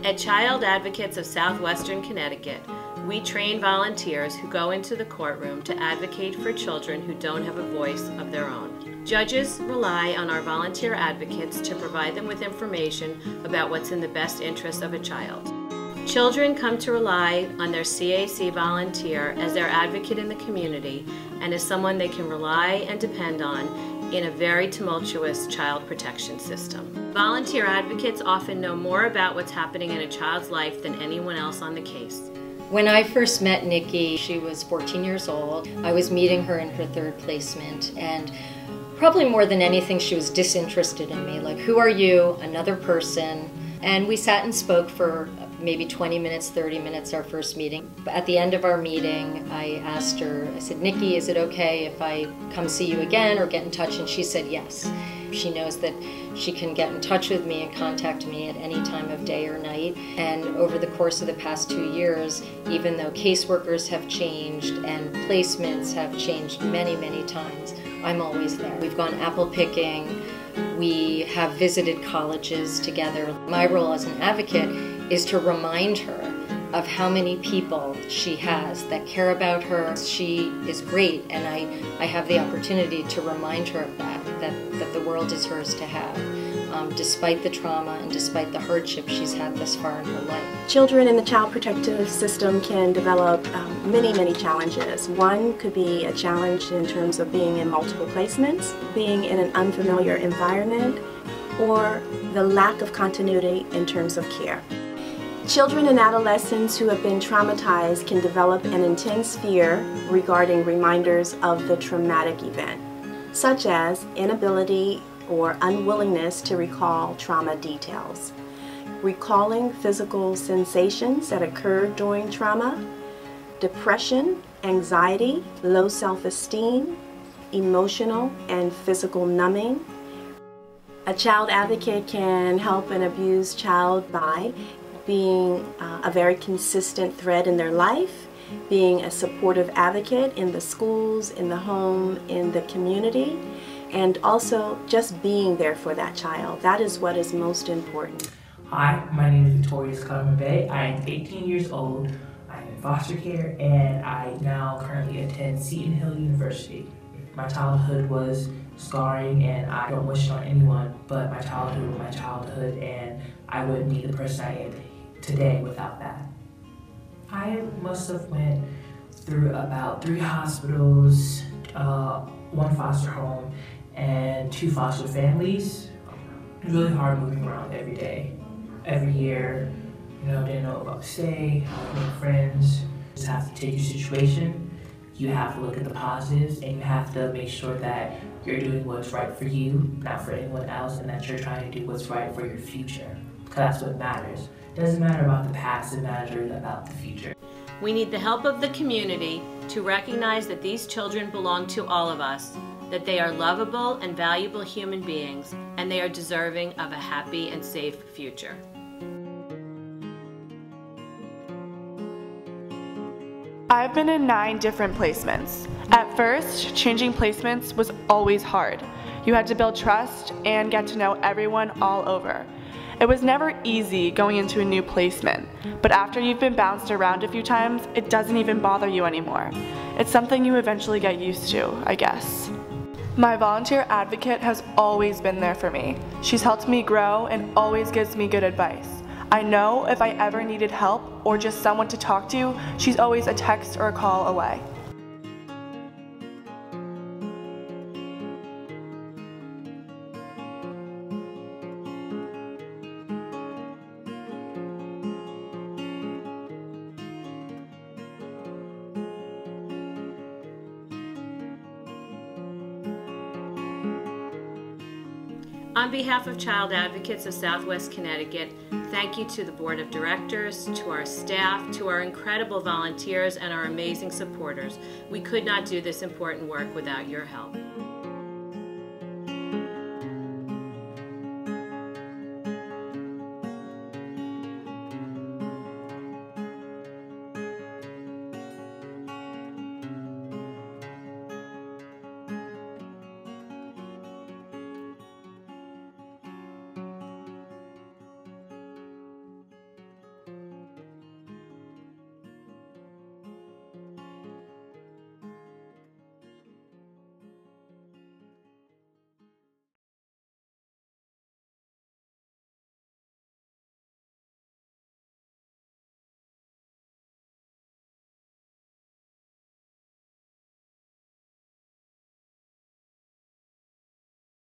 At Child Advocates of Southwestern Connecticut, we train volunteers who go into the courtroom to advocate for children who don't have a voice of their own. Judges rely on our volunteer advocates to provide them with information about what's in the best interest of a child. Children come to rely on their CAC volunteer as their advocate in the community and as someone they can rely and depend on in a very tumultuous child protection system. Volunteer advocates often know more about what's happening in a child's life than anyone else on the case. When I first met Nikki, she was 14 years old. I was meeting her in her third placement, and probably more than anything, she was disinterested in me. Like, who are you? Another person. And we sat and spoke for maybe 20 minutes, 30 minutes, our first meeting. At the end of our meeting, I asked her, I said, Nikki, is it okay if I come see you again or get in touch? And she said yes. She knows that she can get in touch with me and contact me at any time of day or night. And over the course of the past 2 years, even though caseworkers have changed and placements have changed many, many times, I'm always there. We've gone apple picking. We have visited colleges together. My role as an advocate is to remind her of how many people she has that care about her. She is great, and I have the opportunity to remind her of that the world is hers to have, despite the trauma and despite the hardship she's had thus far in her life. Children in the child protective system can develop many challenges. One could be a challenge in terms of being in multiple placements, being in an unfamiliar environment, or the lack of continuity in terms of care. Children and adolescents who have been traumatized can develop an intense fear regarding reminders of the traumatic event, such as inability or unwillingness to recall trauma details, recalling physical sensations that occurred during trauma, depression, anxiety, low self-esteem, emotional and physical numbing. A child advocate can help an abused child by being a very consistent thread in their life, being a supportive advocate in the schools, in the home, in the community, and also just being there for that child. That is what is most important. Hi, my name is Victoria Scott-Bay. I am 18 years old. I'm in foster care, and I now currently attend Seton Hill University. My childhood was scarring, and I don't wish it on anyone, but my childhood was my childhood, and I wouldn't be the person I am today without that. I must have went through about 3 hospitals, 1 foster home, and 2 foster families. It was really hard moving around every day, every year. Didn't know about to stay, how to make friends. You just have to take your situation. You have to look at the positives, and you have to make sure that you're doing what's right for you, not for anyone else, and that you're trying to do what's right for your future. Because that's what matters. It doesn't matter about the past, it matters about the future. We need the help of the community to recognize that these children belong to all of us, that they are lovable and valuable human beings, and they are deserving of a happy and safe future. I've been in 9 different placements. At first, changing placements was always hard. You had to build trust and get to know everyone all over. It was never easy going into a new placement, but after you've been bounced around a few times, it doesn't even bother you anymore. It's something you eventually get used to, I guess. My volunteer advocate has always been there for me. She's helped me grow and always gives me good advice. I know if I ever needed help or just someone to talk to, she's always a text or a call away. On behalf of Child Advocates of Southwest Connecticut, thank you to the Board of Directors, to our staff, to our incredible volunteers, and our amazing supporters. We could not do this important work without your help.